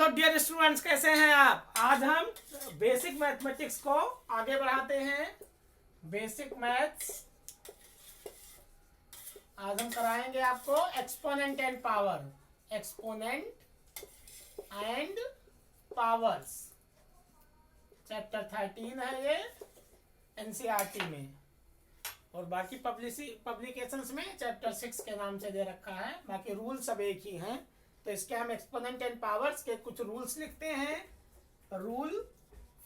Hello dear students, कैसे हैं आप। आज हम बेसिक मैथमेटिक्स को आगे बढ़ाते हैं। बेसिक मैथ्स आज हम कराएंगे आपको exponent and power, exponent and powers. Chapter 13 है ये एनसीईआरटी में, और बाकी पब्लिकेशंस में चैप्टर 6 के नाम से दे रखा है। बाकी रूल सब एक ही हैं। तो इसके हम एक्सपोनेंट एंड पावर्स के कुछ रूल्स लिखते हैं।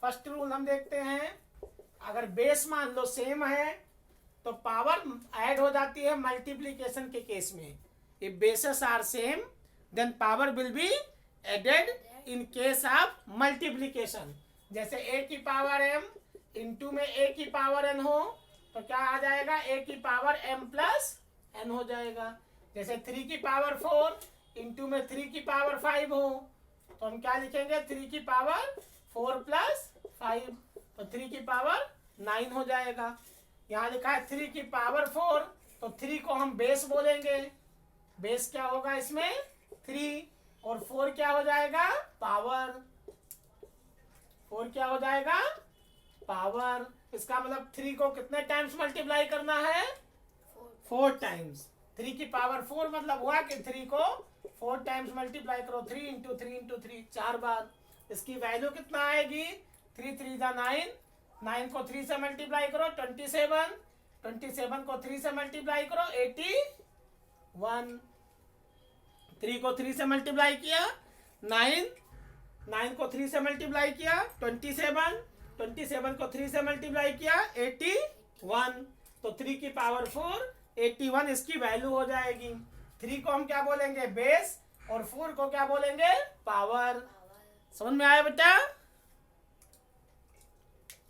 फर्स्ट रूल हम देखते हैं, अगर बेस मान लो सेम है तो पावर ऐड हो जाती है मल्टीप्लिकेशन के केस में। If bases are same then power will be added in case of multiplication. जैसे a की पावर m इंटू में a की पावर n हो तो क्या आ जाएगा, a की पावर m प्लस n हो जाएगा। जैसे 3 की पावर 4 इंटू में 3 की पावर 5 हो तो हम क्या लिखेंगे, 3 की पावर 4 प्लस 5, तो 3 की पावर 9 हो जाएगा। यहाँ लिखा है 3 की पावर 4, तो 3 को हम बेस बोलेंगे। बेस क्या होगा इसमें 3, और 4 क्या हो जाएगा, पावर। 4 क्या हो जाएगा, पावर। इसका मतलब 3 को कितने टाइम्स मल्टीप्लाई करना है, 4 टाइम्स। 3 की पावर 4 मतलब हुआ कि 3 को 4 टाइम्स मल्टीप्लाई करो, 3 इंटू 3 इंटू 3 4 बार। इसकी वैल्यू कितना आएगी, 3 3 जा 9, 9 को 3 से मल्टीप्लाई करो 27, 27 को 3 से मल्टीप्लाई करो 81। 3 को 3 से मल्टीप्लाई किया 9, 9 को 3 से मल्टीप्लाई किया 27, 27 को 3 से मल्टीप्लाई किया 81। तो 3 की पावर 4 81 इसकी वैल्यू हो जाएगी। 3 को हम क्या बोलेंगे, बेस, और 4 को क्या बोलेंगे, पावर। समझ में आया बेटा?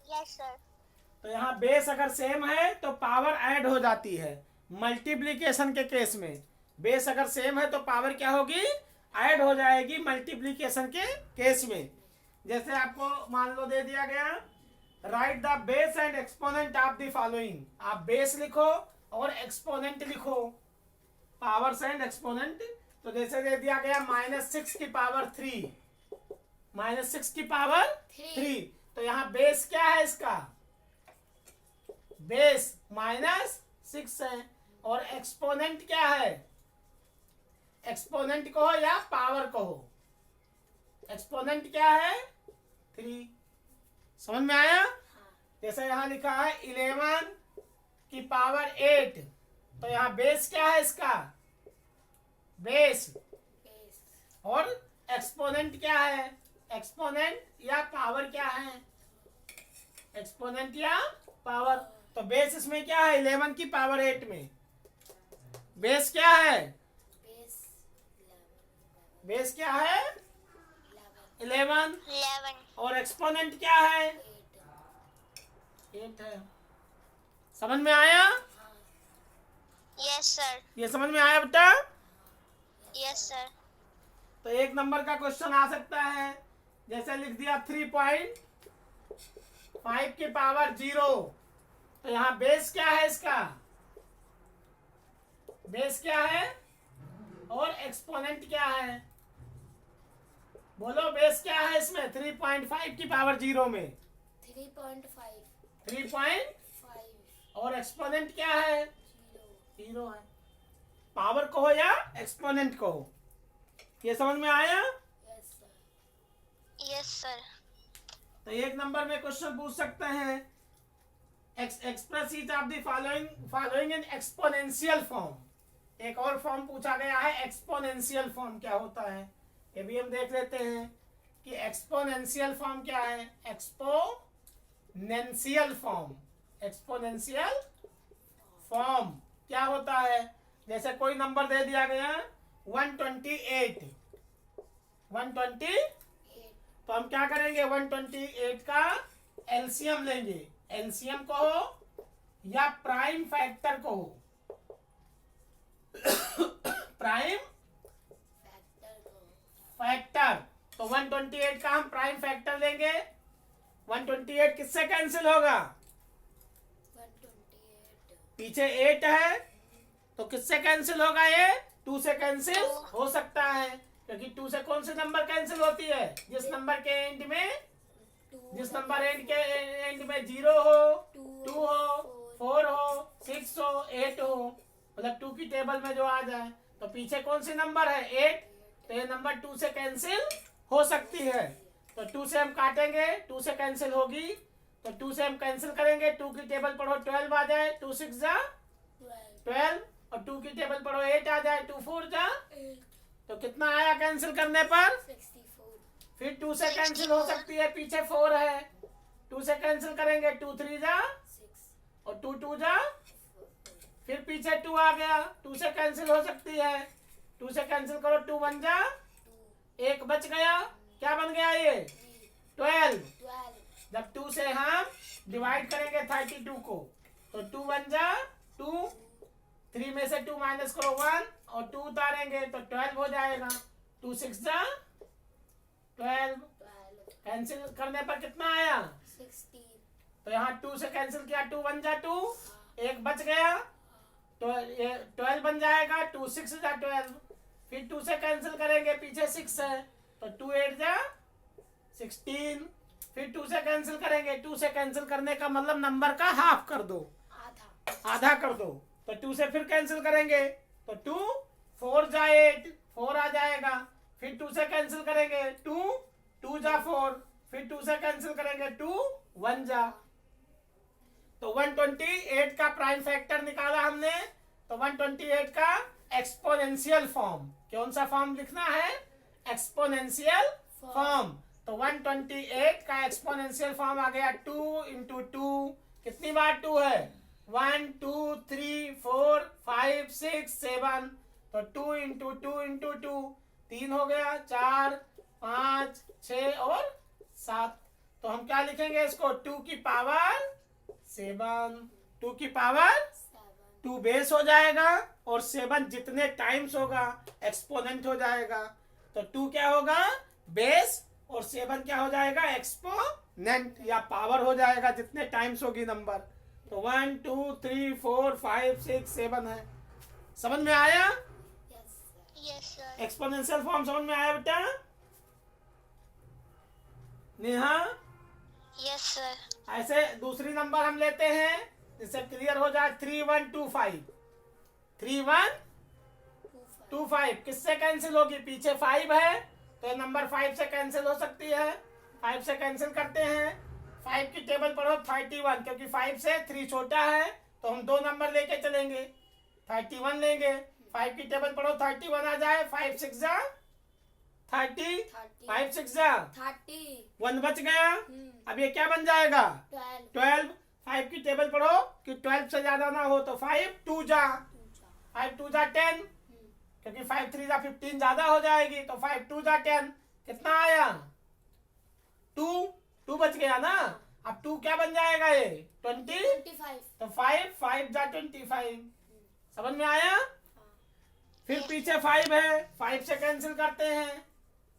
Yes sir. तो यहाँ बेस अगर सेम है तो पावर ऐड हो जाती है मल्टीप्लिकेशन के केस में। बेस अगर सेम है तो पावर क्या होगी, ऐड हो जाएगी मल्टीप्लिकेशन के केस में। जैसे आपको मान लो दे दिया गया, right the base and exponent of the following. आप बेस लिखो और एक्सपोनेंट लिखो, पावर्स एंड एक्सपोनेंट। तो जैसे दे दिया गया -6 की पावर 3, -6 की पावर 3, तो यहाँ बेस क्या है इसका, बेस -6 है। और एक्सपोनेंट क्या है, एक्सपोनेंट कहो या पावर कहो, एक्सपोनेंट क्या है 3। समझ में आया? जैसे यहाँ लिखा है 11 की पावर 8, तो यहाँ बेस क्या है इसका, बेस। और एक्सपोनेंट क्या है, एक्सपोनेंट या पावर क्या है, एक्सपोनेंट या पावर। तो बेस इसमें क्या है, 11 की पावर 8 में बेस क्या है, बेस क्या है 11, और एक्सपोनेंट क्या है 8 है। समझ में आया? Yes sir. ये समझ में आया बेटा? Yes sir. तो 1 नंबर का क्वेश्चन आ सकता है, जैसे लिख दिया 3.5 की पावर 0, तो यहाँ बेस क्या है इसका, बेस क्या है, और एक्सपोनेंट क्या है, बोलो बेस क्या है इसमें 3.5 की पावर 0 में 3.5, और एक्सपोनेंट क्या है 0 है। पावर कहो या एक्सपोनेंट कहो। ये समझ में आया? Yes sir. तो 1 नंबर में क्वेश्चन पूछ सकते हैं, express each of the following in exponential form. एक और फॉर्म पूछा गया है, एक्सपोनेंशियल फॉर्म क्या होता है, ये भी हम देख लेते हैं कि एक्सपोनेंशियल फॉर्म क्या है। एक्सपोनेंशियल फॉर्म, एक्सपोनेंशियल फॉर्म क्या होता है, जैसे कोई नंबर दे दिया गया 128, तो हम क्या करेंगे, 128 का एलसीएम लेंगे। एलसीएम कहो या प्राइम फैक्टर कहो, प्राइम फैक्टर। तो 128 का हम प्राइम फैक्टर लेंगे। 128 किससे कैंसिल होगा, पीछे 8 है तो किससे कैंसिल होगा, ये 2 से कैंसिल हो सकता है, क्योंकि क्योंकि 2 से कौन सी नंबर कैंसिल होती है? जिस नंबर के एंड में 0 हो, 2 हो, 4 हो, 6 हो, 8 हो, मतलब 2 की टेबल में जो आ जाए। तो पीछे कौन सी नंबर है? 8। तो ये नंबर 2 से कैंसिल हो सकती है। तो 2 से हम काटेंगे, 2 से कैंसिल होगी, तो 2 से हम कैंसिल करेंगे। 2 की टेबल पढ़ो 12 आ जाए, 2 6 जा 12, और 2 की टेबल पढ़ो 8 आ जाए, 2 4 जा। तो कितना आया कैंसिल करने पर? 64। फिर 2 से कैंसिल हो सकती है, पीछे 4 है, 2 से कैंसिल करेंगे, 2 3 जा 6। और 2 2 जा, फिर पीछे 2 आ गया, 2 से कैंसिल हो सकती है, 2 से कैंसिल करो, 2 1 जा, 1 बच गया, क्या बन गया ये? 12। 12। जब 2 से हम डिवाइड करेंगे 32 को, तो 2 1 जा 2, 3 में से 2 माइनस करो 1, और 2 उतारेंगे तो 12 हो जाएगा। 2 6 जा 12। 12। कैंसिल करने पर कितना आया? 16। तो यहाँ 2 से कैंसिल किया, 2 1 जा 2, 1 बच गया, तो ये 12 बन जाएगा। 2 6 जा 12, फिर 2 से कैंसिल करेंगे, पीछे 6 है, तो 2 8 जा 16, फिर 2 से कैंसिल करेंगे। 2 से कैंसिल करने का मतलब नंबर का हाफ कर दो, आधा कर दो। तो 2 से फिर कैंसिल करेंगे, तो 2 4 जा 8, 4 आ जाएगा, फिर 2 से कैंसिल करेंगे, 2 2 जा 4, फिर 2 से कैंसिल करेंगे, 2 1 जा। तो 128 का प्राइम फैक्टर निकाला हमने। तो 128 का एक्सपोनेंशियल फॉर्म, कौन सा फॉर्म लिखना है? Exponential form. तो 128 का एक्सपोनेंशियल फॉर्म आ गया 2 इंटू 2। कितनी बार 2 है? 1 2 3 4 5 6 7। तो 2 इंटू 2 इंटू 2, 3 हो गया, 4 5 6 और 7। तो हम क्या लिखेंगे इसको? 2 की पावर 7। 2 की पावर 2 बेस हो जाएगा, और 7 जितने टाइम्स होगा एक्सपोनेंट हो जाएगा। तो 2 क्या होगा? बेस, और 7 क्या हो जाएगा? एक्सपोनेंट या पावर हो जाएगा, जितने टाइम्स होगी नंबर। तो 1 2 3 4 5 6 7 है। समझ में आया? Yes, sir. एक्सपोनेंशियल फॉर्म समझ में आया बेटा? Neha, Yes, sir. ऐसे दूसरी नंबर हम लेते हैं जिससे क्लियर हो जाए। 3 1 2 5, 3 1 2 5 किससे कैंसिल होगी? पीछे 5 है, तो नंबर 5 से कैंसिल हो सकती है। 5 से कैंसिल करते हैं, 5 की टेबल पढ़ो 31, क्योंकि 5 से 3 छोटा है, तो हम 2 नंबर लेके चलेंगे, 31 लेंगे। 5 की टेबल पढ़ो 31 आ जाए, 5 6 जा 30, 5 6 जा 30। 1 बच गया। अब ये क्या बन जाएगा? 12। 12। 5 की टेबल पढ़ो कि 12 से ज्यादा ना हो, तो 5 2 जा 5 2 जा 10, क्योंकि 5 3 जा 15 ज्यादा हो जाएगी, तो 5 2 जा 10। कितना आया? 2 बच गया ना। अब 2 क्या बन जाएगा? ये 20। 25। तो 5 5 जा 25। समझ में आया? फिर पीछे 5 है, 5 से कैंसिल करते हैं।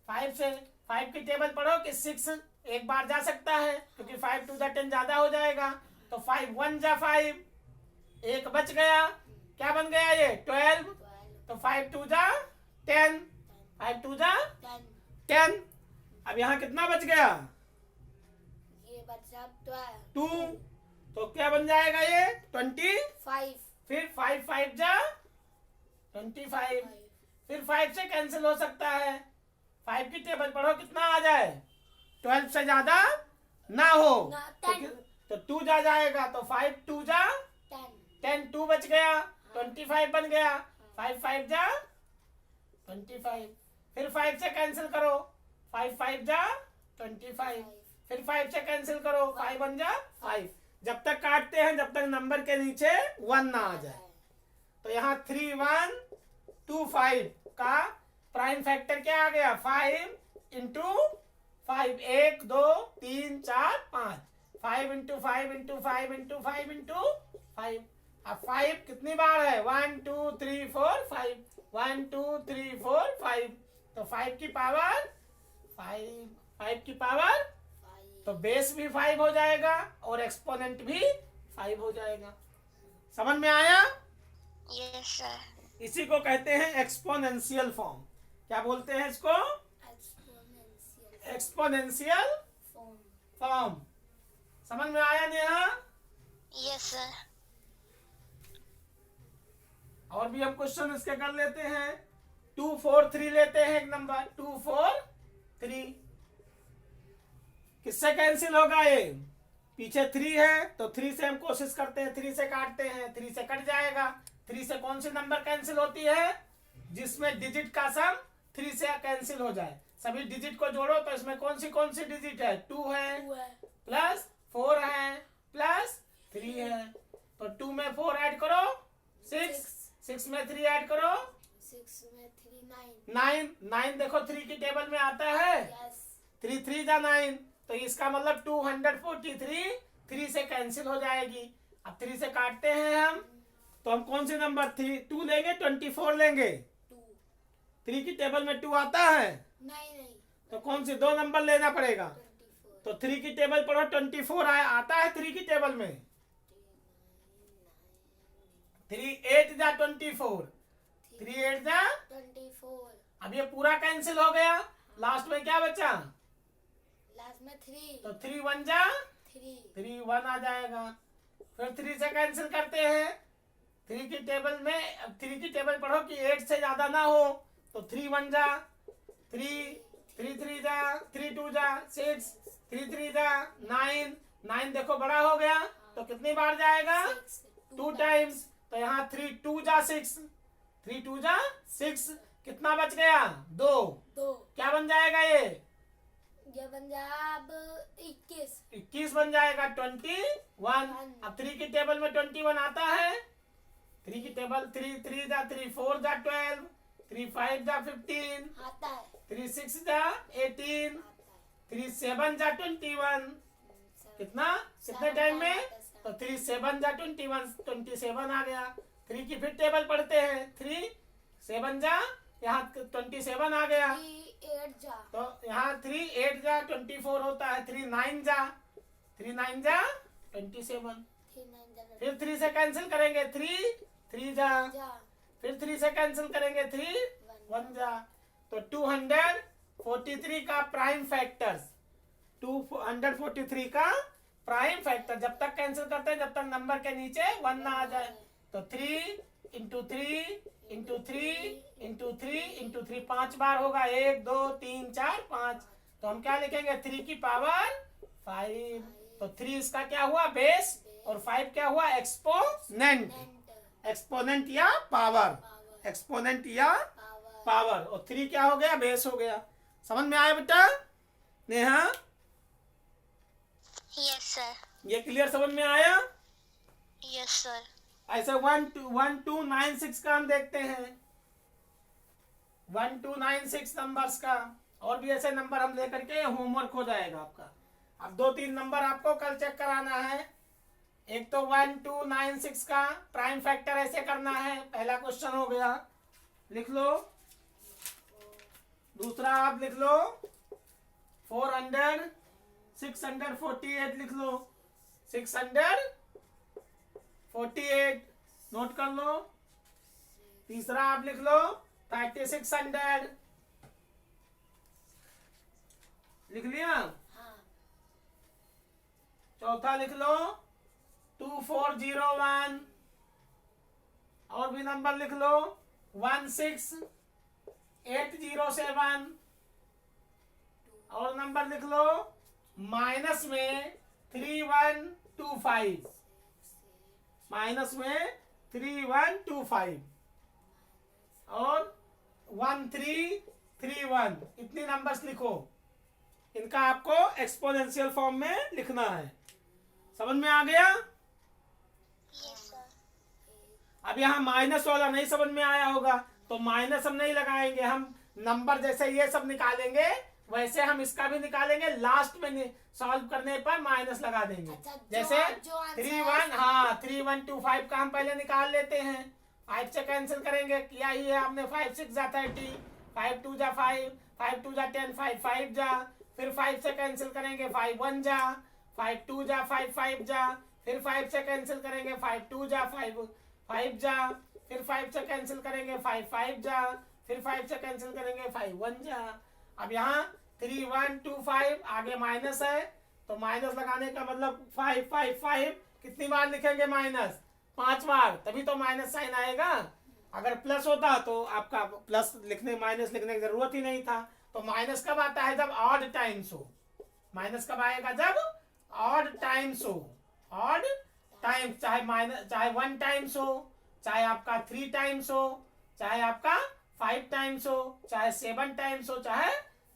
5 से 5 की टेबल पढ़ो कि 6 एक बार जा सकता है, क्योंकि 5 2 जा 10 ज्यादा हो जाएगा, तो 5 1 जा 5, एक बच गया, क्या बन गया ये? 12। 12। तो 5 2 जा 10, 5 2 जा 10। 10। अब यहाँ कितना बच गया? ये बचा 12। 2। तो क्या बन जाएगा ये? 20। 5। फिर 5 5 जा 25। फिर 5 से कैंसिल हो सकता है। 5 की टेबल पढ़ो कितना आ जाए? 12 से ज्यादा ना हो, ना, 10। तो 2 जा जाएगा, तो 5 2 जा 10। 10, 2 बच गया, 25 बन गया, 5 5 जा 25। फिर 5 से कैंसिल करो, 5 5 जा 25। फिर 5 से कैंसिल करो, 5 1 जा 5। जब तक काटते हैं जब तक नंबर के नीचे 1 ना आ जाए। तो यहाँ 3 1 2 5 का प्राइम फैक्टर क्या आ गया? 5 into 5, 1 2 3 4 5, 5 into 5 into 5 into 5 into 5। अब 5 कितनी बार है? 1 2 3 4 5, 1 2 3 4 5। तो 5 की पावर 5 की पावर, तो बेस भी 5 हो जाएगा और एक्सपोनेंट भी 5 हो जाएगा। समझ में आया? Yes, sir. इसी को कहते हैं एक्सपोनेंशियल फॉर्म। क्या बोलते हैं इसको? Exponential exponential form. फॉर्म। समझ में आया नेहा? Yes, sir. और भी हम क्वेश्चन इसके कर लेते हैं। 2 4 3 लेते हैं एक नंबर। 2 4 3 किससे कैंसिल होगा ये? पीछे 3 है तो 3 से हम कोशिश करते हैं, 3 से काटते हैं, 3 से कट जाएगा। 3 से कौन सी नंबर कैंसिल होती है? जिसमें डिजिट का सम 3 से कैंसिल हो जाए। सभी डिजिट को जोड़ो तो इसमें कौन सी डिजिट है? 2 है, प्लस 4 है, प्लस 3 है। तो 2 में 4 ऐड करो 6, 6 में 3 ऐड करो 6 में 3 9। 9 देखो 3 की टेबल में आता है। यस 3 3 जा 9, तो इसका मतलब 243 3 से कैंसिल हो जाएगी। अब 3 से काटते हैं हम, तो हम कौन सी नंबर 2 लेंगे 24 लेंगे? 2 3 की टेबल में 2 आता है, नहीं तो कौन सी 2 नंबर लेना पड़ेगा? 24 तो 3 की टेबल पढ़ो 24 आता है 3 की टेबल में। 3 8 जा 24, 3 8 जा। 24 अब ये पूरा कैंसिल हो गया, लास्ट में क्या बचा? लास्ट में 3 तो 3 1 जा 3 3 1 आ जाएगा। फिर 3 से कैंसिल करते हैं। 3 की टेबल में, अब 3 की टेबल पढ़ो कि 8 से ज्यादा ना हो, तो 3 1 जा 3, 3 3 जा 3 2 जा 6, 3 3 जा 9। 9 देखो बड़ा हो गया, तो कितनी बार जाएगा? 2 टाइम्स। तो यहाँ 3 2 जा 6, 3 2 जा 6। कितना बच गया? 2। 2 क्या बन जाएगा ये? बन जाएगा अब 21 21 बन जाएगा 21। अब 3 की टेबल में 21 आता है। 3 की टेबल 3 3 जा 3 4 जा 12, 3 5 जा 15, आता है 3 6 जा 18, 3 7 जा 21। कितना? कितने टाइम में? तो 3 7 जा 21, 27 आ गया। 3 की फिर टेबल पढ़ते हैं। 3 7 जा, यहाँ 27 आ गया। 8 जा तो यहाँ 3 8 जा 24 होता है। 3 9 जा 3 9 जा 27। 3 9 जा फिर 3 से कैंसिल करेंगे 3 3 जा, जा फिर 3 से कैंसिल करेंगे 3 1 जा। तो 243 का प्राइम फैक्टर्स, 243 का प्राइम फैक्टर जब तक कैंसिल करते हैं जब तक नंबर के नीचे 1 ना आ जाए। तो 3 इंटू 3 इंटू 3 इंटू 3 इंटू 3 5 बार होगा। 1 2 3 4 5। तो हम क्या लिखेंगे? 3 की पावर 5। तो 3 इसका क्या हुआ? बेस, और 5 क्या हुआ? एक्सपोनेंट। एक्सपोनेंट या पावर, एक्सपोनेंट या पावर। और 3 क्या हो गया? बेस हो गया। समझ में आया बेटा नेहा? Yes, sir. ये क्लियर समझ में आया? Yes, sir. ऐसे 1 2 9 6 का हम देखते हैं। 1 2 9 6 नंबर्स का और भी ऐसे नंबर हम लेकर के होमवर्क हो जाएगा आपका। अब 2-3 नंबर आपको कल चेक कराना है। एक तो 1 2 9 6 का प्राइम फैक्टर ऐसे करना है, पहला क्वेश्चन हो गया, लिख लो। दूसरा आप लिख लो 648 लिख लो। 648 नोट कर लो। तीसरा आप लिख लो 3600, लिख लिया। चौथा लिख लो 2401। और भी नंबर लिख लो 16807। और नंबर लिख लो माइनस में 3125, माइनस में 3125 और 1331। इतनी नंबर्स लिखो। इनका आपको एक्सपोनेंशियल फॉर्म में लिखना है। समझ में आ गया? Yes, sir. अब यहाँ माइनस वाला नहीं समझ में आया होगा, तो माइनस हम नहीं लगाएंगे। हम नंबर जैसे ये सब निकालेंगे वैसे हम इसका भी निकालेंगे। लास्ट में सॉल्व करने पर माइनस लगा देंगे। जैसे 31, हाँ 3125 का हम पहले निकाल लेते हैं। 5 से कैंसिल करेंगे, किया ही है हमने। 5 6 जा 30, 5 2 जा 5, 5 2 जा 10, 5 5 जा। फिर 5 से कैंसिल करेंगे 5 1 जा, 5 2 जा 5 5 जा। फिर 5 से कैंसिल करेंगे 5 2 जा 5 5 जा। फिर 5 से कैंसिल करेंगे 5 5 जा, फिर 5 से कैंसिल करेंगे, 5 1 जा। अब यहाँ 3 1 2 5 आगे माइनस है, तो माइनस लगाने का मतलब 5 5 5 कितनी बार लिखेंगे माइनस? 5 बार, तभी तो माइनस साइन आएगा। अगर प्लस होता तो आपका प्लस लिखने माइनस लिखने की जरूरत ही नहीं था। तो माइनस कब आता है? जब ऑड टाइम्स हो। माइनस कब आएगा? जब ऑड टाइम्स हो। ऑड टाइम्स, चाहे माइनस चाहे 1 टाइम्स हो, चाहे आपका 3 टाइम्स हो, चाहे आपका 5 टाइम्स हो, चाहे 7 टाइम्स हो, चाहे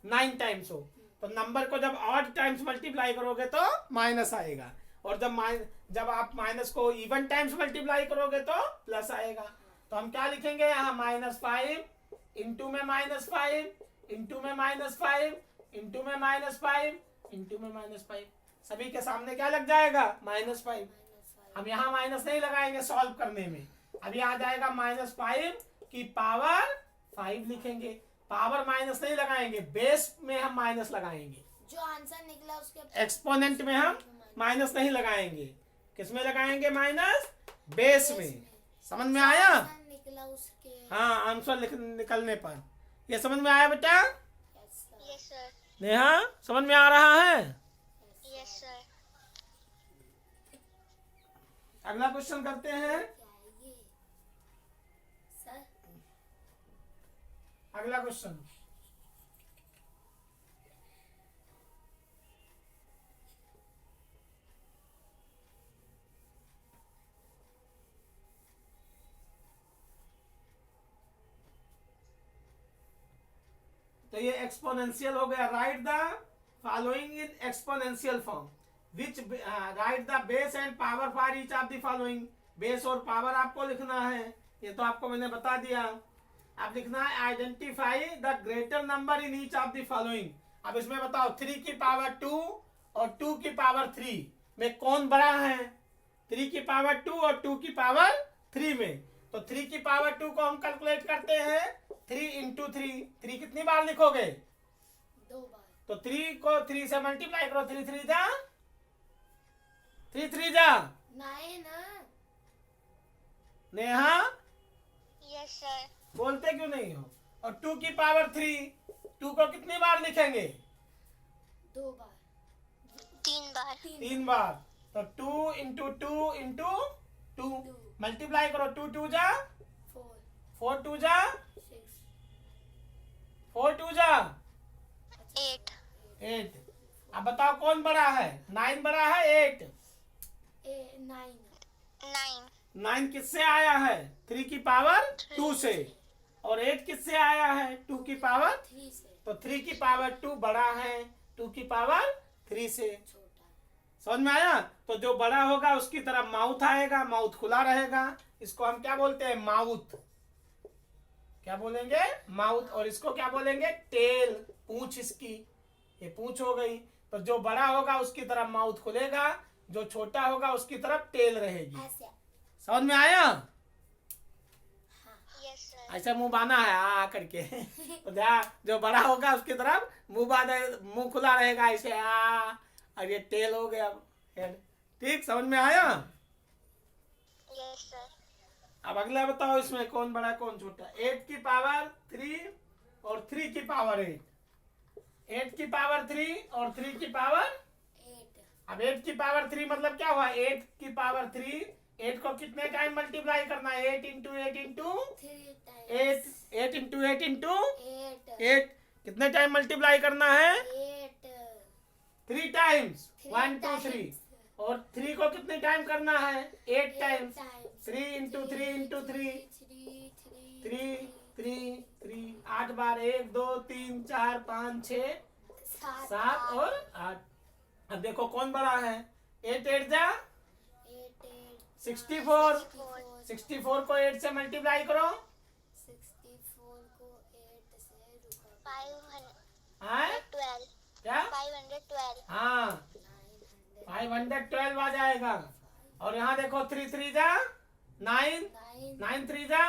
9 टाइम्स हो। तो नंबर को जब ऑड टाइम्स मल्टीप्लाई करोगे तो माइनस आएगा, और जब आप माइनस को इवन टाइम्स मल्टीप्लाई करोगे तो प्लस आएगा। तो हम क्या लिखेंगे यहाँ? -5 इंटू में -5 इंटू में -5 इंटू में -5 इंटू में -5, सभी के सामने क्या लग जाएगा? -5। हम यहाँ माइनस नहीं लगाएंगे सॉल्व करने में, अभी आ जाएगा -5 की पावर 5 लिखेंगे। पावर माइनस नहीं लगाएंगे, बेस में हम माइनस लगाएंगे। जो आंसर निकला उसके एक्सपोनेंट में हम माइनस नहीं लगाएंगे, किसमें लगाएंगे? माइनस बेस में। समझ में आया? आंसर निकला उसके। हाँ, आंसर निकलने पर। ये समझ में आया बेटा? Yes, sir. नेहा, समझ में आ रहा है? Yes, sir. अगला क्वेश्चन करते हैं। क्या है ये सर? अगला क्वेश्चन, तो ये एक्सपोनेंशियल हो गया। Right the following in exponential form, which right the base and power for each of the following. Base और पावर आपको लिखना है, ये तो आपको मैंने बता दिया। अब लिखना है identify the greater number in each of the following. अब इसमें बताओ 3 की पावर 2 और 2 की पावर 3 में कौन बड़ा है? 3 की पावर 2 और 2 की पावर 3 में। तो 3 की पावर 2 को हम कैलकुलेट करते हैं 3 इंटू 3। 3 कितनी बार लिखोगे? 2 बार। तो 3 को 3 से मल्टीप्लाई करो, 3 3 जा 3 3 जा 9 नेहा, Yes, sir. बोलते क्यों नहीं हो? और 2 की पावर 3, 2 को कितनी बार लिखेंगे? 2 बार। 3 बार. 3 बार। तो 2 इंटू 2 इंटू 2 मल्टीप्लाई करो, 2 2 जा 4 4 2 जा 6 4 2 जा 8. 8। अब बताओ कौन बड़ा है? 9 बड़ा है 8? 9 9. 9 किससे आया है? 3 की पावर 2 से। और 8 किससे आया है? 2 की पावर। 3 से तो 3 की पावर 2 बड़ा है 2 की पावर 3 से। छोटा। समझ में आया? तो जो बड़ा होगा उसकी तरफ माउथ आएगा, माउथ खुला रहेगा, इसको हम क्या बोलते हैं? माउथ। क्या बोलेंगे? माउथ। और इसको क्या बोलेंगे? टेल, पूंछ इसकी। ये पूंछ हो गई। तो जो बड़ा होगा उसकी तरफ माउथ खुलेगा, जो छोटा होगा उसकी तरफ टेल रहेगी। ऐसे। समझ में आया? Yes, sir. ऐसा मुंह बाना है आ करके। तो जो बड़ा होगा उसकी तरफ मुंह खुला रहेगा ऐसे आ, और ये टेल हो गया हेड। ठीक, समझ में आया? Yes, sir. अब अगला बताओ इसमें कौन बड़ा कौन छोटा? 8 की पावर 3 और 3 की पावर 8। 8 की पावर 3 और 3 की पावर 8 अब 8 की पावर 3 मतलब क्या हुआ? 8 की पावर 3, 8 को कितने टाइम मल्टीप्लाई करना है? 8 इंटू 8 इंटू 3 8, 8 इंटू 8 इंटू 8 8 कितने टाइम मल्टीप्लाई करना है? 8 3 टाइम्स, 3 1 2 3। और 3 को कितने टाइम करना है? 8 टाइम्स। 3 इंटू 3 इंटू 3 3 3 3 8 बार, 1 2 3 4 5 6 7 और 8। अब देखो कौन बड़ा है? 8 8 जा 64। 64 को 8 से मल्टीप्लाई करो। 64 को 8 से रुका 512. हाँ क्या? 512. हाँ 512 आ जाएगा। और यहाँ देखो 3 3 जा 9, 9 3 जा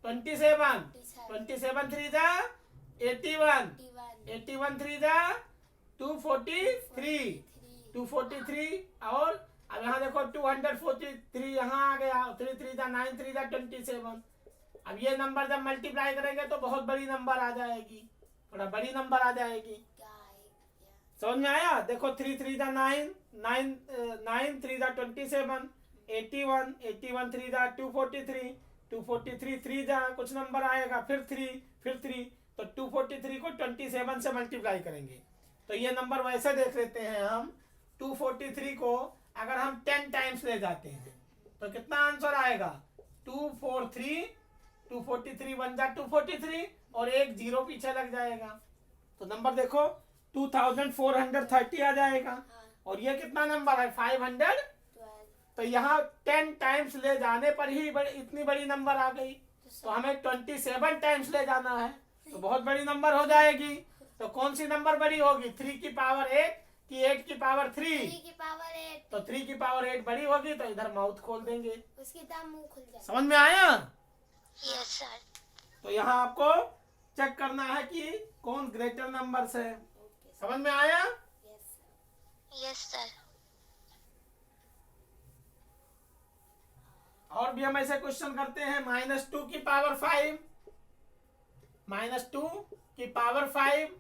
27, 27 3 जा 81, 81 3 जा 243, 243। और अब यहाँ देखो 243 यहाँ आ गया। 3 3 जा 9 3 जा 27। अब ये नंबर जब मल्टीप्लाई करेंगे तो बहुत बड़ी नंबर आ जाएगी, थोड़ा बड़ी नंबर आ जाएगी। क्या आएगा? समझ में आया? देखो 3 3 जा 9, 9 3 जा 27, 81, 81 3 जा 243, 243 3 जा कुछ नंबर आएगा, फिर 3, तो 243 को 27 से मल्टीप्लाई करेंगे। तो ये नंबर वैसे देख लेते हैं हम, 243 को अगर हम 10 टाइम्स ले जाते हैं तो कितना आंसर आएगा? 243, 243 1 जा 243 और एक जीरो पीछे लग जाएगा, तो नंबर देखो 2430 आ जाएगा। हाँ, और ये कितना नंबर है? 500। 12। तो यहाँ 10 टाइम्स ले जाने पर ही इतनी बड़ी नंबर आ गई, तो हमें 27 टाइम्स ले जाना है, तो बहुत बड़ी नंबर हो जाएगी। तो कौन सी नंबर बड़ी होगी? 3 की पावर 8 कि 8 की पावर 3? 3 की पावर 8। तो 3 की पावर 8 बड़ी होगी, तो इधर माउथ खोल देंगे। उसके दाम मुंह खुल जाए। समझ में आया? Yes, sir. तो यहाँ आपको चेक करना है कि कौन ग्रेटर नंबर्स है। ओके समझ में आया? Yes sir. Yes, sir. और भी हम ऐसे क्वेश्चन करते हैं। -2 की पावर 5, -2 की पावर 5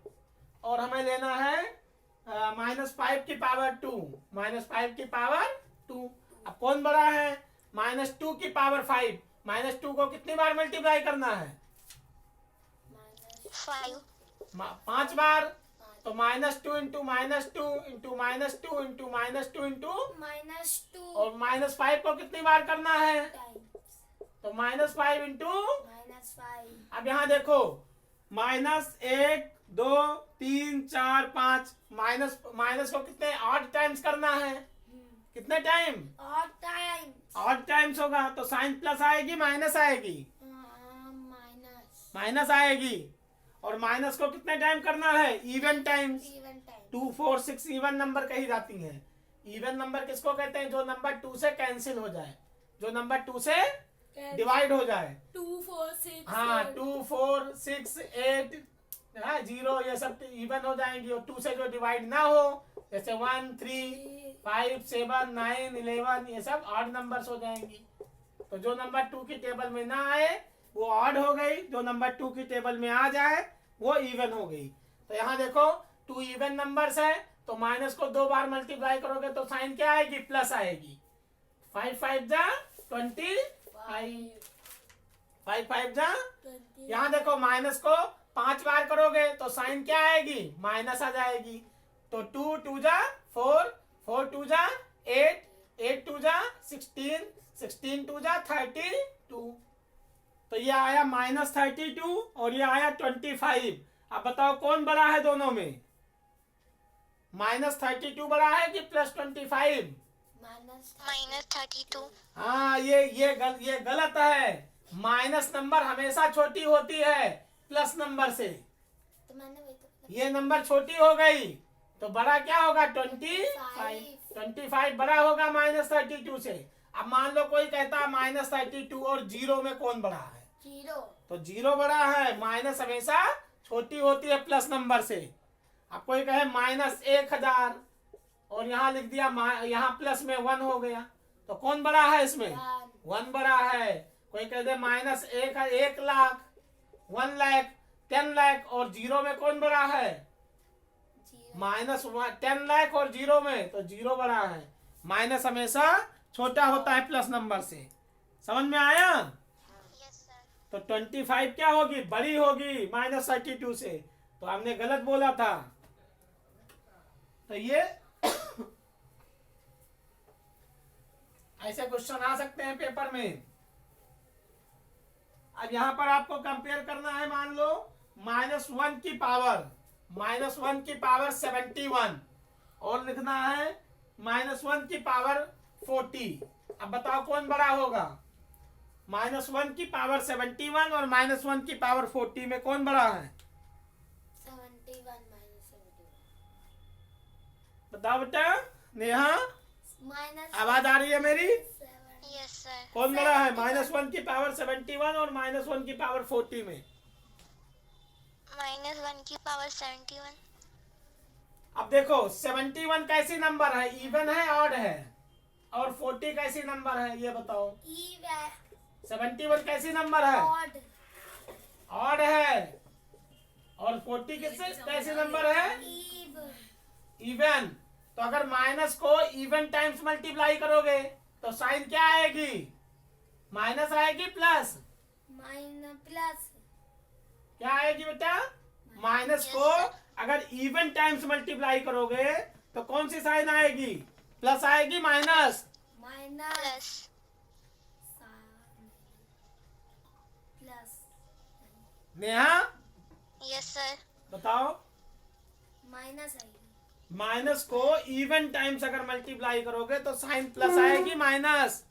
और हमें लेना है -5 की पावर 2, -5 की पावर 2। अब कौन बड़ा है? -2 की पावर 5, -2 को कितनी बार मल्टीप्लाई करना है? Five. 5 बार। तो -2 इंटू -2 इंटू -2 इंटू -2 इंटू -2 और -5 को कितनी बार करना है? टाइम्स तो -5 इंटू। -5। अब यहाँ देखो -1 2 3 4 5 माइनस को कितने 8 टाइम्स करना है? कितने टाइम? और टाइम्स 8 टाइम्स होगा, तो साइन प्लस आएगी माइनस आएगी? माइनस माइनस आएगी। और माइनस को कितने टाइम करना है? Even times. Even time 2 4 6 even number कही जाती हैं। इवन नंबर किसको कहते हैं? जो नंबर 2 से कैंसिल हो जाए, जो नंबर 2 से डिवाइड हो जाए। 2 4 6 हाँ 2 4 6 8 हाँ 0 ये सब इवन हो जाएंगी। और 2 से जो डिवाइड ना हो, जैसे 1 3 5 7 9 11 ये सब ऑड नंबर्स हो जाएंगी। तो जो नंबर 2 की टेबल में ना आए वो ऑड हो गई, जो नंबर 2 की टेबल में आ जाए वो इवन हो गई। तो यहाँ देखो 2 इवन नंबर्स है, तो माइनस को 2 बार मल्टीप्लाई करोगे तो साइन क्या आएगी? प्लस आएगी। 5 5 जा 25, 5 5 जा। यहाँ देखो माइनस को 5 बार करोगे तो साइन क्या आएगी? माइनस आ जाएगी। तो 2 2 जा 4, 4 2 जा 8, 8 2 जा 16, 16 2 जा 32। तो ये आया -32 और ये आया 25। अब बताओ कौन बड़ा है दोनों में? -32 बड़ा है कि +25? -32. हाँ ये गलत है। माइनस नंबर हमेशा छोटी होती है प्लस नंबर से। तो मैंने वही तो ये नंबर छोटी हो गई तो बड़ा क्या होगा? 25। 25 बड़ा होगा -32 से। अब मान लो कोई कहता -32 और 0 में कौन बड़ा है? 0 तो 0 बड़ा है। माइनस हमेशा छोटी होती है प्लस नंबर से। अब कोई कहे -1000 और यहाँ लिख दिया यहाँ प्लस में 1 हो गया, तो कौन बड़ा है इसमें? 1 बड़ा है। कोई कह दे -1 लाख, 1 लाख, 10 लाख और 0 में कौन बड़ा है? -10 लाख और 0 में, तो 0 बड़ा है। माइनस हमेशा छोटा होता है प्लस नंबर से। समझ में आया? Yes, sir. तो 25 क्या होगी? बड़ी होगी -32 से। तो हमने गलत बोला था। तो ये ऐसे क्वेश्चन आ सकते हैं पेपर में। अब यहाँ पर आपको कंपेयर करना है। मान लो -1 की पावर, -1 की पावर 71 और लिखना है -1 की पावर 40। अब बताओ कौन बड़ा होगा? -1 की पावर 71 और -1 की पावर 40 में कौन बड़ा है? 71 -71 बताओ बेटा। नेहा माइनस आवाज आ रही है मेरी? 7 Yes, sir. कौन बड़ा है? -1 की पावर 71 और -1 की पावर 40 में? -1 की पावर 71. अब देखो 71 कैसी नंबर है? इवन है, ऑड है? और 40 कैसी नंबर है ये बताओ? 71 कैसी नंबर है? ऑड ऑड है। और 40 कैसे नंबर है? ईव इवन। तो अगर माइनस को इवन टाइम्स मल्टीप्लाई करोगे तो साइन क्या आएगी? माइनस आएगी प्लस? माइनस प्लस क्या आएगी बेटा? माइनस को अगर इवन टाइम्स मल्टीप्लाई करोगे तो कौन सी साइन आएगी? प्लस आएगी minus? Minus plus plus Neha yes sir बताओ। माइनस आएगी माइनस को इवन टाइम्स अगर मल्टीप्लाई करोगे तो साइन प्लस आएगी माइनस?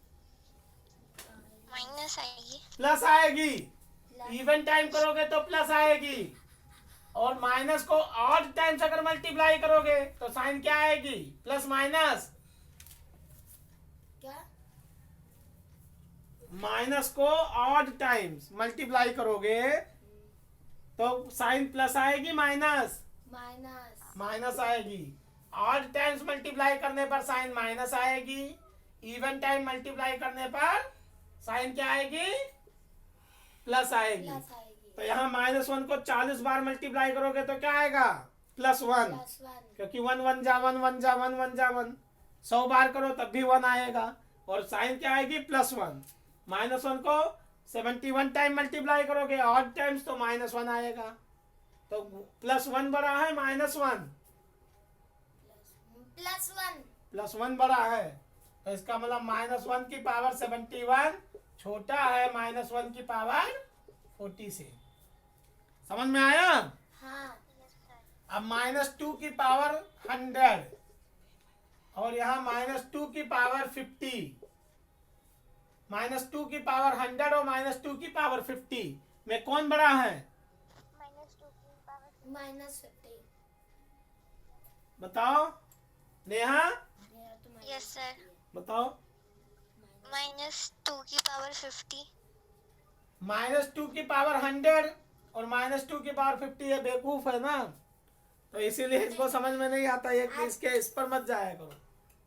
माइनस आएगी प्लस आएगी। इवन टाइम करोगे तो प्लस आएगी। और माइनस को ऑड टाइम्स अगर मल्टीप्लाई करोगे तो साइन क्या आएगी? Plus minus? क्या माइनस को ऑड टाइम्स मल्टीप्लाई करोगे तो साइन प्लस आएगी माइनस? माइनस माइनस आएगी। ऑड टाइम्स मल्टीप्लाई करने पर साइन माइनस आएगी। इवन टाइम मल्टीप्लाई करने पर साइन क्या आएगी? प्लस आएगी। प्लस आएगी तो यहाँ -1 को 40 बार मल्टीप्लाई करोगे तो क्या आएगा? +1। प्लस 1 क्योंकि 1 1 जा 1 1 जा 1 1 जा 1। 100 बार करो तब भी 1 आएगा। और साइन क्या आएगी? +1। -1 को 71 टाइम मल्टीप्लाई करोगे ऑड टाइम्स तो -1 आएगा। तो +1 बड़ा है -1? प्लस 1 +1 बड़ा है। तो इसका मतलब -1 की पावर 71 छोटा है -1 की पावर 40 से। समझ में आया? हाँ अब -2 की पावर 100 और यहाँ -2 की पावर 50। -2 की पावर 100 और -2 की पावर 50 में कौन बड़ा है? -50 बताओ नेहा, मेरा तो यस सर बताओ। -2 की पावर 50 -2 की पावर 100 और -2 की पावर 50 है, बेवकूफ है ना। तो इसीलिए इसको समझ में नहीं आता है कि इसके इस पर मत जाया करो।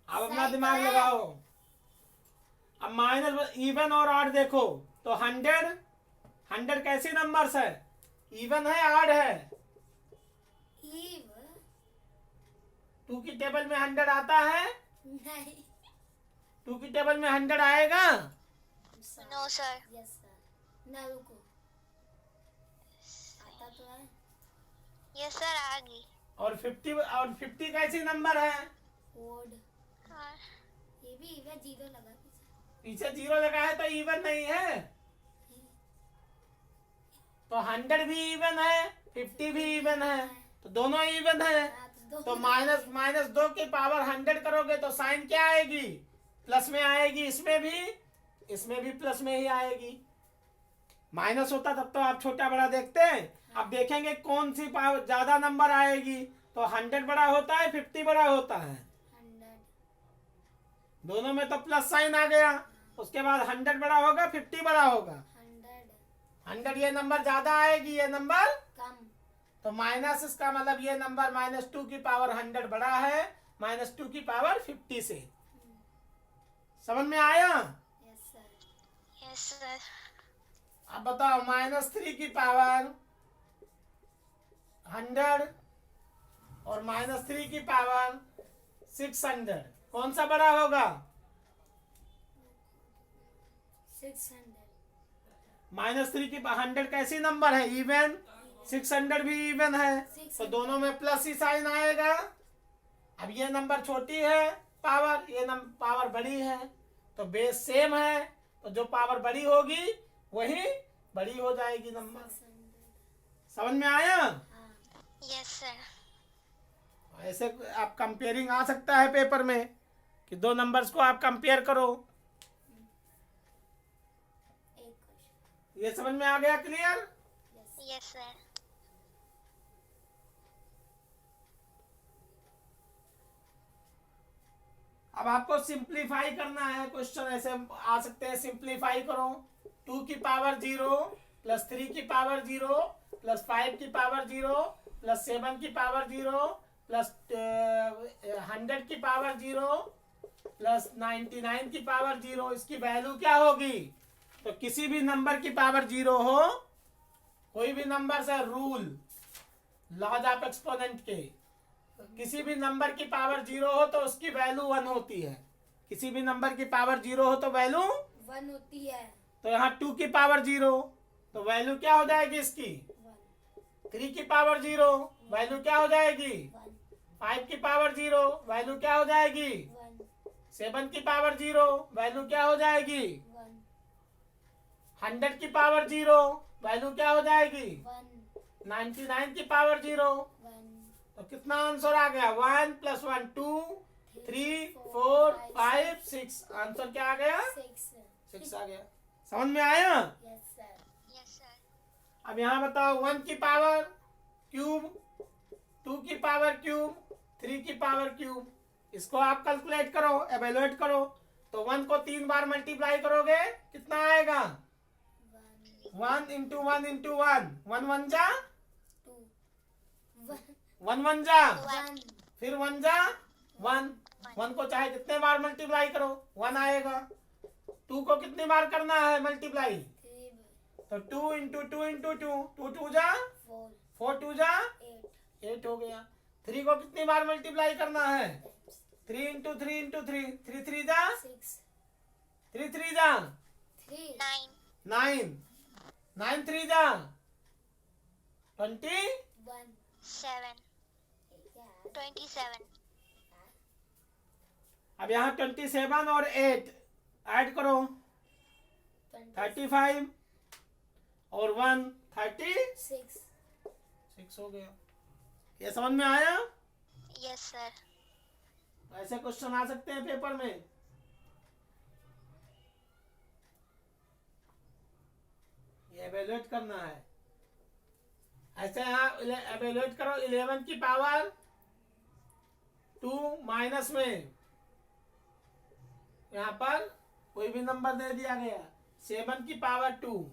अब अपना दिमाग लगाओ। अब माइनस इवन और ऑड देखो तो 100 कैसी नंबर्स है? इवन है ऑड है? ईव 2 की टेबल में 100 आता है? नहीं 2 की टेबल में 100 आएगा? नो सर यस सर ना रुको आता तो है यस सर आ गई और 50 कैसी नंबर है? ओड हाँ ये भी इवन 0 लगा पीछे 0 लगा है तो इवन नहीं है। तो 100 भी इवन है, 50 भी इवन है, तो दोनों इवन है। तो -2 की पावर 100 करोगे तो साइन क्या आएगी? प्लस में आएगी। इसमें भी प्लस में ही आएगी। माइनस होता तब तो आप छोटा बड़ा देखते हैं। अब देखेंगे कौन सी पावर ज्यादा नंबर आएगी। तो 100 बड़ा होता है 50 बड़ा होता है? 100 दोनों में तो प्लस साइन आ गया। उसके बाद 100 बड़ा होगा 50 बड़ा होगा? 100 ये नंबर ज्यादा आएगी, ये नंबर कम तो माइनस, इसका मतलब ये नंबर -2 की पावर 100 बड़ा है -2 की पावर 50 से। समझ में आया? यस सर यस सर अब बताओ -3 की पावर 100 और -3 की पावर 600 कौन सा बड़ा होगा? 600 -3 की 100 कैसी नंबर है? इवन। 600 भी इवन है, तो दोनों में प्लस ही साइन आएगा। अब ये नंबर छोटी है पावर, ये पावर बड़ी है, तो बेस सेम है, तो जो पावर बड़ी होगी वही बड़ी हो जाएगी नंबर। समझ में आया? यस सर ऐसे आप कंपेयरिंग आ सकता है पेपर में कि दो नंबर्स को आप कंपेयर करो। एक क्वेश्चन ये समझ में आ गया? क्लियर? यस यस सर अब आपको सिंप्लीफाई करना है। क्वेश्चन ऐसे आ सकते हैं, सिंप्लीफाई करो। 2 की पावर 0 प्लस 3 की पावर 0 प्लस 5 की पावर 0 प्लस 7 की पावर 0 प्लस 100 की पावर 0 प्लस 99 की पावर 0, इसकी वैल्यू क्या होगी? तो किसी भी नंबर की पावर 0 हो, कोई भी नंबर से रूल लॉज ऑफ एक्सपोनेंट के, किसी भी नंबर की पावर 0 हो तो उसकी वैल्यू 1 होती है। किसी भी नंबर की पावर 0 हो तो वैल्यू 1 होती है। तो यहाँ 2 की पावर 0 तो वैल्यू क्या हो जाएगी इसकी? 1 3 की पावर 0 वैल्यू क्या हो जाएगी? 1 5 की पावर 0 वैल्यू क्या हो जाएगी? 1 7 की पावर 0 वैल्यू क्या हो जाएगी? 1 100 की पावर 0 वैल्यू क्या हो जाएगी? 1 99 की पावर 0। 1 तो कितना आंसर आ गया? 1 + 1 2 3 4 5 6। आंसर क्या आ गया? 6 6 आ गया। समझ में आया? Yes sir. Yes, sir. अब यहाँ बताओ 1 की पावर क्यूब, 2 की पावर क्यूब, 3 की पावर क्यूब, इसको आप कैलकुलेट करो, एवेलुएट करो। तो 1 को 3 बार मल्टीप्लाई करोगे कितना आएगा? 1 × 1 × 1 1 1 जा 2 1 1 1 जा 1 फिर 1 जा 1 1 को चाहे कितने बार मल्टीप्लाई करो 1 आएगा। 2 को कितनी बार करना है मल्टीप्लाई? 3 तो 2 × 2 × 2 2 2 जा 4 4 2 जा 8 8 हो गया। 3 को कितनी बार मल्टीप्लाई करना है? 3 × 3 × 3 3 3 जा 6 3 3 जा 3 9. 9 9 3 जा 20। 1 7. 27. अब यहाँ 27 और 8 ऐड करो 35 और 1 36 हो गया। ये समझ में आया? Yes, sir. ऐसे क्वेश्चन आ सकते हैं पेपर में। ये एवेल्युएट करना है। ऐसे यहाँ एवेल्युएट करो 11 की पावर 2 माइनस में यहाँ पर कोई भी नंबर दे दिया गया 7 की पावर 2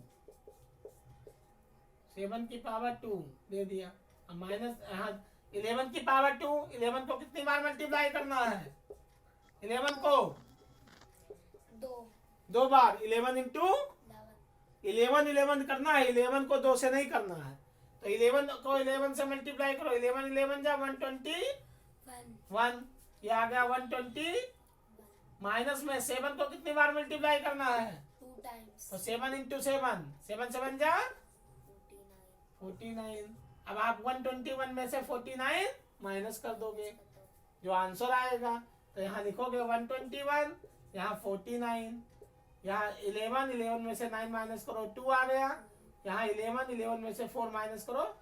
7 की पावर 2 दे दिया। अब माइनस यहाँ 11 की पावर 2 11 को कितनी बार मल्टीप्लाई करना है? 11 को 2 बार 11 × 11 करना है। 11 को 2 से नहीं करना है। तो 11 को 11 से मल्टीप्लाई करो 11 11 जा 121 ये आ गया 120 माइनस में 7 को कितनी बार मल्टीप्लाई करना है? 2 times तो 7 × 7 7 7 जा 49। अब आप 121 में से 49 माइनस कर दोगे जो आंसर आएगा। तो यहाँ लिखोगे 121 यहाँ 49 यहाँ 11 में से 9 माइनस करो 2 आ गया। यहाँ 11 में से 4 माइनस करो